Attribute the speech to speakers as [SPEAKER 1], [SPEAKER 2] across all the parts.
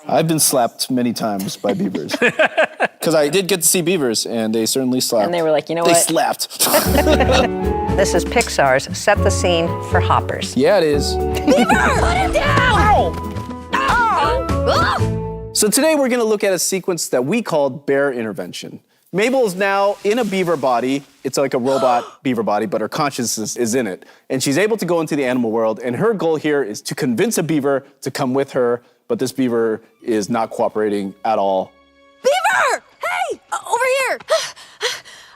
[SPEAKER 1] I've been slapped many times by beavers. Because I did get to see beavers, and they certainly slapped.
[SPEAKER 2] And they were like, you know
[SPEAKER 1] They
[SPEAKER 2] what?
[SPEAKER 1] slapped.
[SPEAKER 3] This is Pixar's Set the Scene for Hoppers.
[SPEAKER 1] Yeah, it is.
[SPEAKER 4] Beaver! Put him down! Ow!
[SPEAKER 1] So today we're gonna look at a sequence that we called bear intervention. Mabel is now in a beaver body. It's like a robot beaver body, but her consciousness is in it. And she's able to go into the animal world, and her goal here is to convince a beaver to come with her, but this beaver is not cooperating at all.
[SPEAKER 4] Beaver! Hey! Over here!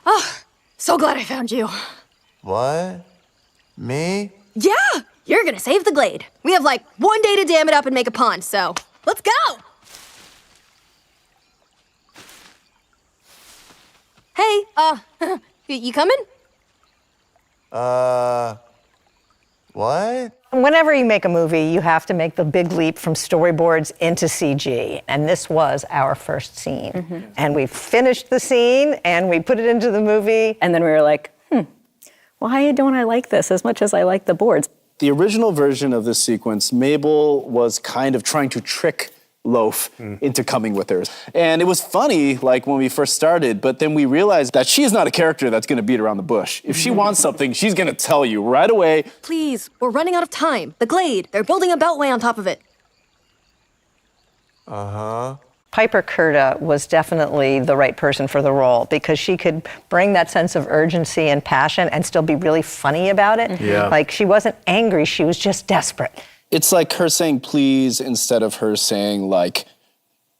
[SPEAKER 4] Oh, so glad I found you.
[SPEAKER 5] What? Me?
[SPEAKER 4] Yeah! You're gonna save the glade. We have like 1 day to dam it up and make a pond, so let's go! Hey, you coming?
[SPEAKER 5] What?
[SPEAKER 3] Whenever you make a movie, you have to make the big leap from storyboards into CG. And this was our first scene.
[SPEAKER 2] Mm-hmm.
[SPEAKER 3] And we finished the scene and we put it into the movie.
[SPEAKER 2] And then we were like, why don't I like this as much as I like the boards?
[SPEAKER 1] The original version of this sequence, Mabel was kind of trying to trick Loaf into coming with her. And it was funny, like when we first started, but then we realized that she is not a character that's gonna beat around the bush. If she wants something, she's gonna tell you right away.
[SPEAKER 4] Please, we're running out of time. The glade, they're building a beltway on top of it.
[SPEAKER 3] Piper Curda was definitely the right person for the role because she could bring that sense of urgency and passion and still be really funny about it.
[SPEAKER 6] Yeah.
[SPEAKER 3] Like she wasn't angry, she was just desperate.
[SPEAKER 1] It's like her saying please instead of her saying like,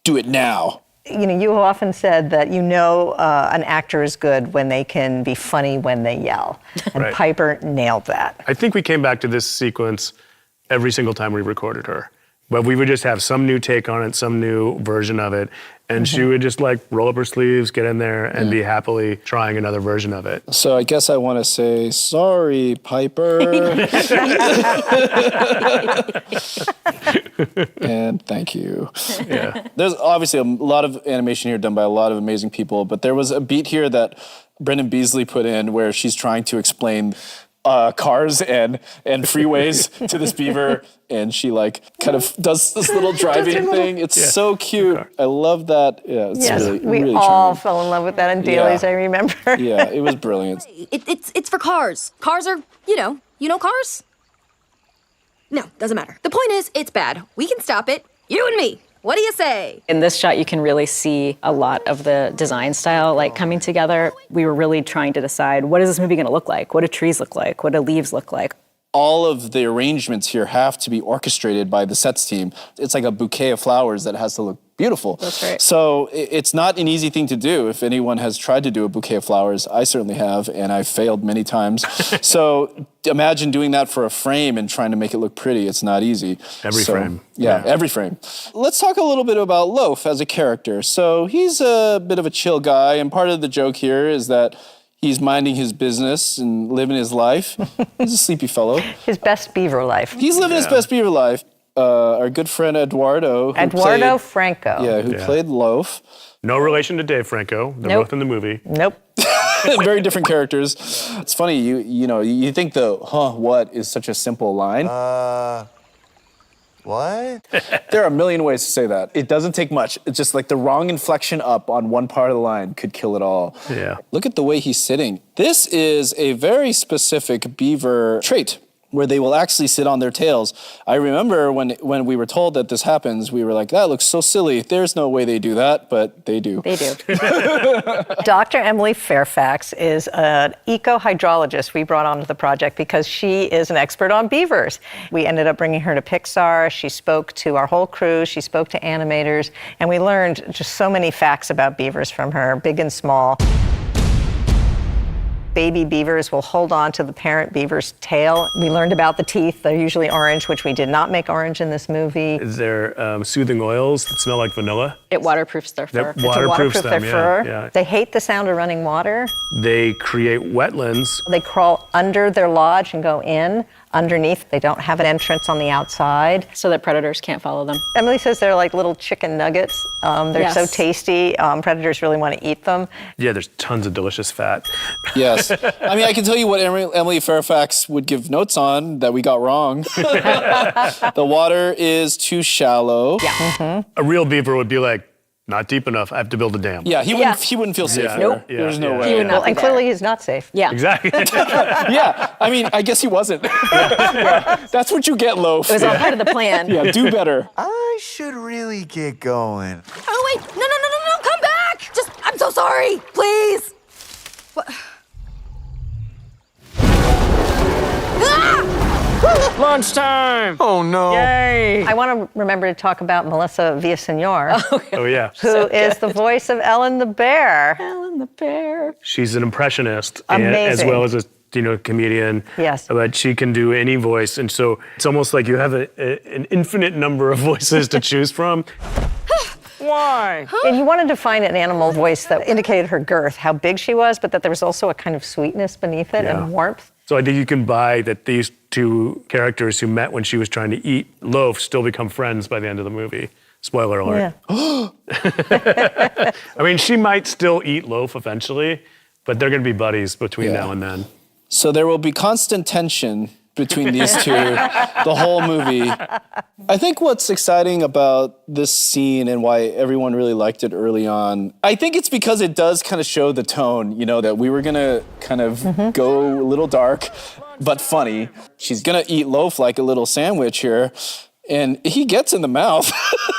[SPEAKER 1] do it now.
[SPEAKER 3] You know, you often said that you know an actor is good when they can be funny when they yell. And
[SPEAKER 6] Right.
[SPEAKER 3] Piper nailed that.
[SPEAKER 6] I think we came back to this sequence every single time we recorded her. But we would just have some new take on it, some new version of it. And she would just like roll up her sleeves, get in there, and be happily trying another version of it.
[SPEAKER 1] So I guess I want to say, sorry, Piper. And thank you.
[SPEAKER 6] Yeah.
[SPEAKER 1] There's obviously a lot of animation here done by a lot of amazing people, but there was a beat here that Brendan Beasley put in where she's trying to explain cars and freeways to this beaver, and she like kind of does this little driving thing. It's so cute. I love that. Yeah, it's
[SPEAKER 3] Yes,
[SPEAKER 1] really,
[SPEAKER 3] we
[SPEAKER 1] really
[SPEAKER 3] all
[SPEAKER 1] charming.
[SPEAKER 3] fell in love with that in dailies,
[SPEAKER 1] Yeah.
[SPEAKER 3] I remember.
[SPEAKER 1] Yeah, it was brilliant.
[SPEAKER 4] It's for cars. Cars are, you know cars? No, doesn't matter. The point is, it's bad. We can stop it. You and me. What do you say?
[SPEAKER 2] In this shot, you can really see a lot of the design style like coming together. We were really trying to decide, what is this movie gonna look like? What do trees look like? What do leaves look like?
[SPEAKER 1] All of the arrangements here have to be orchestrated by the sets team. It's like a bouquet of flowers that has to look beautiful.
[SPEAKER 2] That's right.
[SPEAKER 1] So it's not an easy thing to do. If anyone has tried to do a bouquet of flowers, I certainly have, and I've failed many times. So imagine doing that for a frame and trying to make it look pretty. It's not easy.
[SPEAKER 6] Every frame.
[SPEAKER 1] Yeah, every frame. Let's talk a little bit about Loaf as a character. So he's a bit of a chill guy, and part of the joke here is that he's minding his business and living his life. He's a sleepy fellow.
[SPEAKER 3] His best beaver life.
[SPEAKER 1] He's living his best beaver life. Our good friend Eduardo.
[SPEAKER 3] Franco.
[SPEAKER 1] Yeah, who played Loaf.
[SPEAKER 6] No relation to Dave Franco. They're both in the movie.
[SPEAKER 3] Nope.
[SPEAKER 1] Very different characters. It's funny, you think the what is such a simple line.
[SPEAKER 5] What?
[SPEAKER 1] There are a million ways to say that. It doesn't take much. It's just like the wrong inflection up on one part of the line could kill it all.
[SPEAKER 6] Yeah.
[SPEAKER 1] Look at the way he's sitting. This is a very specific beaver trait where they will actually sit on their tails. I remember when we were told that this happens, we were like, that looks so silly. There's no way they do that, but they do.
[SPEAKER 2] They do.
[SPEAKER 3] Dr. Emily Fairfax is an eco-hydrologist we brought onto the project because she is an expert on beavers. We ended up bringing her to Pixar. She spoke to our whole crew. She spoke to animators. And we learned just so many facts about beavers from her, big and small. Baby beavers will hold on to the parent beaver's tail. We learned about the teeth. They're usually orange, which we did not make orange in this movie.
[SPEAKER 6] Is there soothing oils that smell like vanilla?
[SPEAKER 2] It waterproofs their fur.
[SPEAKER 6] That waterproofs
[SPEAKER 3] Waterproof their
[SPEAKER 6] them,
[SPEAKER 3] fur.
[SPEAKER 6] yeah.
[SPEAKER 3] They hate the sound of running water.
[SPEAKER 6] They create wetlands.
[SPEAKER 3] They crawl under their lodge and go in. underneath. They don't have an entrance on the outside.
[SPEAKER 2] So that predators can't follow them.
[SPEAKER 3] Emily says they're like little chicken nuggets. They're so
[SPEAKER 2] Yes.
[SPEAKER 3] tasty. Predators really want to eat them.
[SPEAKER 6] Yeah, there's tons of delicious fat.
[SPEAKER 1] Yes. I mean, I can tell you what Emily Fairfax would give notes on that we got wrong. The water is too shallow.
[SPEAKER 2] Yeah.
[SPEAKER 6] A real beaver would be like, not deep enough. I have to build a dam.
[SPEAKER 1] Yeah, he wouldn't feel safe
[SPEAKER 6] Yeah.
[SPEAKER 1] here.
[SPEAKER 6] Nope.
[SPEAKER 1] There's no
[SPEAKER 6] Yeah.
[SPEAKER 1] way.
[SPEAKER 2] He would not be
[SPEAKER 3] And
[SPEAKER 2] there.
[SPEAKER 3] clearly he's not safe.
[SPEAKER 2] Yeah.
[SPEAKER 6] Exactly.
[SPEAKER 1] Yeah, I mean, I guess he wasn't. Yeah. That's what you get, Loaf.
[SPEAKER 2] It was all part of the plan.
[SPEAKER 1] Yeah, do better.
[SPEAKER 5] I should really get going.
[SPEAKER 4] Oh, wait. No, come back. I'm so sorry. Please. What? Ah!
[SPEAKER 7] Lunchtime!
[SPEAKER 5] Oh no.
[SPEAKER 7] Yay!
[SPEAKER 3] I want to remember to talk about Melissa Villaseñor,
[SPEAKER 6] Oh, yeah.
[SPEAKER 3] who is the voice of Ellen the Bear.
[SPEAKER 2] Ellen the bear.
[SPEAKER 6] She's an impressionist as
[SPEAKER 3] Amazing.
[SPEAKER 6] well as a comedian.
[SPEAKER 3] Yes.
[SPEAKER 6] But she can do any voice. And so it's almost like you have an infinite number of voices to choose from.
[SPEAKER 7] Why?
[SPEAKER 3] And you wanted to find an animal voice that indicated her girth, how big she was, but that there was also a kind of sweetness beneath it
[SPEAKER 6] Yeah.
[SPEAKER 3] and warmth.
[SPEAKER 6] So I think you can buy that these two characters who met when she was trying to eat loaf still become friends by the end of the movie. Spoiler alert.
[SPEAKER 3] Yeah.
[SPEAKER 6] I mean, she might still eat loaf eventually, but they're going to be buddies between now and then.
[SPEAKER 1] So there will be constant tension between these two the whole movie. I think what's exciting about this scene and why everyone really liked it early on, I think it's because it does kind of show the tone, that we were gonna kind of go a little dark, but funny. She's gonna eat loaf like a little sandwich here, and he gets in the mouth.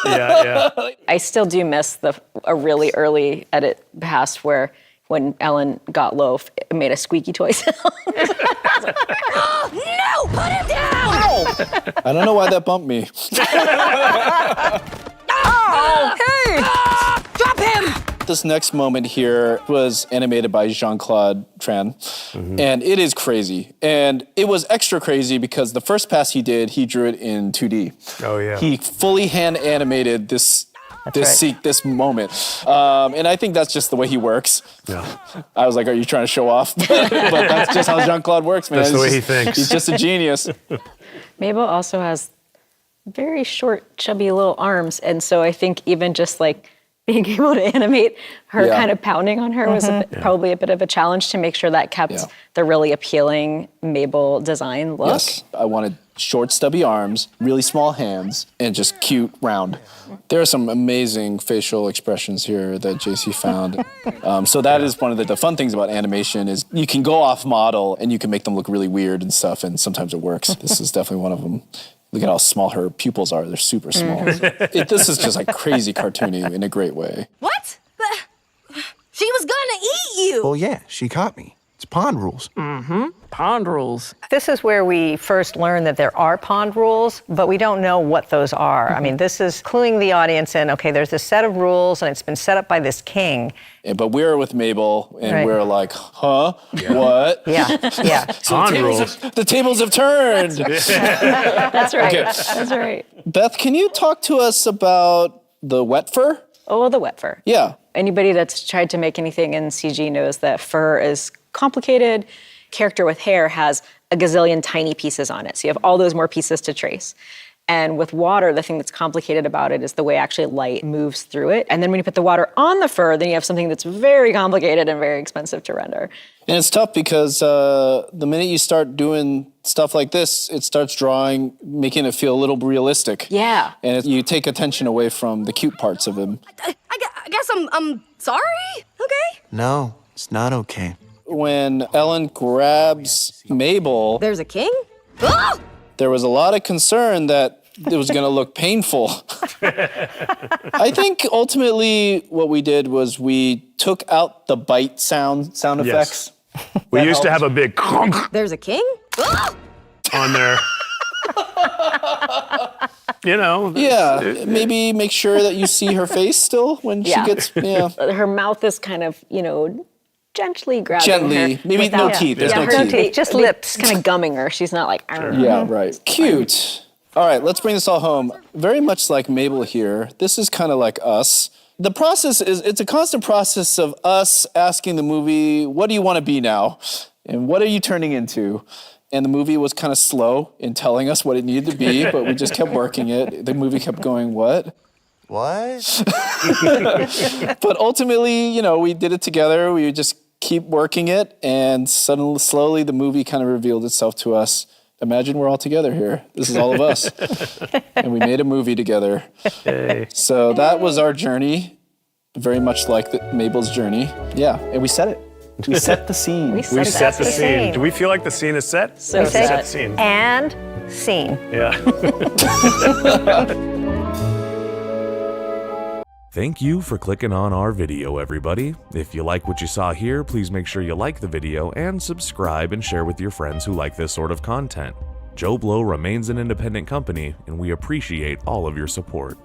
[SPEAKER 6] Yeah.
[SPEAKER 2] I still do miss a really early edit past where when Ellen got loaf, it made a squeaky toy sound.
[SPEAKER 4] Oh, no! Put him down!
[SPEAKER 1] I don't know why that bumped me.
[SPEAKER 4] Hey! Drop him!
[SPEAKER 1] This next moment here was animated by Jean-Claude Tran, and it is crazy. And it was extra crazy because the first pass he did, he drew it in 2D.
[SPEAKER 6] Oh, yeah.
[SPEAKER 1] He fully hand animated this moment. And I think that's just the way he works.
[SPEAKER 6] Yeah.
[SPEAKER 1] I was like, are you trying to show off? But that's just how Jean-Claude works, man.
[SPEAKER 6] That's the way he
[SPEAKER 1] He's
[SPEAKER 6] thinks.
[SPEAKER 1] He's just a genius.
[SPEAKER 2] Mabel also has very short, chubby little arms. And so I think even just like being able to animate her kind of pounding on her was probably a bit of a challenge to make sure that kept the really appealing Mabel design look.
[SPEAKER 1] Yes, I wanted short, stubby arms, really small hands, and just cute, round. There are some amazing facial expressions here that JC found. So that is one of the fun things about animation is you can go off model and you can make them look really weird and stuff, and sometimes it works. This is definitely one of them. Look at how small her pupils are. They're super small. This is just like crazy cartoony in a great way.
[SPEAKER 4] What? But she was gonna eat you!
[SPEAKER 5] Well, yeah, she caught me. It's pond rules.
[SPEAKER 7] Pond rules.
[SPEAKER 3] This is where we first learn that there are pond rules, but we don't know what those are. I mean, this is cluing the audience in, okay, there's a set of rules and it's been set up by this king.
[SPEAKER 1] But we're with Mabel, and
[SPEAKER 3] Right.
[SPEAKER 1] we're like, huh? What?
[SPEAKER 3] Yeah, yeah.
[SPEAKER 6] Pond rules.
[SPEAKER 1] The tables have turned.
[SPEAKER 2] That's right.
[SPEAKER 1] Okay.
[SPEAKER 2] That's right.
[SPEAKER 1] Beth, can you talk to us about the wet fur?
[SPEAKER 2] Oh, the wet fur.
[SPEAKER 1] Yeah.
[SPEAKER 2] Anybody that's tried to make anything in CG knows that fur is complicated. Character with hair has a gazillion tiny pieces on it. So you have all those more pieces to trace. And with water, the thing that's complicated about it is the way actually light moves through it. And then when you put the water on the fur, then you have something that's very complicated and very expensive to render.
[SPEAKER 1] And it's tough because the minute you start doing stuff like this, it starts making it feel a little realistic.
[SPEAKER 2] Yeah.
[SPEAKER 1] And you take attention away from the cute parts of him.
[SPEAKER 4] I guess I'm sorry? Okay?
[SPEAKER 5] No, it's not okay.
[SPEAKER 1] When Ellen grabs Mabel,
[SPEAKER 4] There's a king? Oh!
[SPEAKER 1] there was a lot of concern that it was going to look painful. I think ultimately what we did was we took out the bite sound effects.
[SPEAKER 6] We
[SPEAKER 1] That
[SPEAKER 6] used to
[SPEAKER 1] helps.
[SPEAKER 6] have a big conk
[SPEAKER 4] There's a king? Oh!
[SPEAKER 6] on there.
[SPEAKER 1] Yeah, maybe make sure that you see her face still when she gets,
[SPEAKER 2] Her mouth is kind of, gently grabbing
[SPEAKER 1] Gently.
[SPEAKER 2] her.
[SPEAKER 1] Maybe no teeth. There's no
[SPEAKER 2] her
[SPEAKER 1] teeth.
[SPEAKER 3] Just lips.
[SPEAKER 2] Kind of gumming her. She's not like,
[SPEAKER 1] Yeah, right. Cute. All right, let's bring this all home. Very much like Mabel here, this is kind of like us. The process it's a constant process of us asking the movie, what do you want to be now? And what are you turning into? and the movie was kind of slow in telling us what it needed to be, but we just kept working it. The movie kept going, what?
[SPEAKER 5] What?
[SPEAKER 1] But ultimately, you know, we did it together. We would just keep working it, and suddenly, slowly, the movie kind of revealed itself to us. Imagine we're all together here. This is all of us. And we made a movie together.
[SPEAKER 6] Yay.
[SPEAKER 1] So that was our journey, very much like Mabel's journey. Yeah, and we set it. We set the scene.
[SPEAKER 6] We set the scene.
[SPEAKER 3] scene.
[SPEAKER 6] Do we feel like the scene is set?
[SPEAKER 2] So
[SPEAKER 3] We say
[SPEAKER 2] set.
[SPEAKER 6] the scene.
[SPEAKER 3] and scene.
[SPEAKER 6] Yeah.
[SPEAKER 8] Thank you for clicking on our video, everybody. If you like what you saw here, please make sure you like the video and subscribe and share with your friends who like this sort of content. Joblo remains an independent company, and we appreciate all of your support.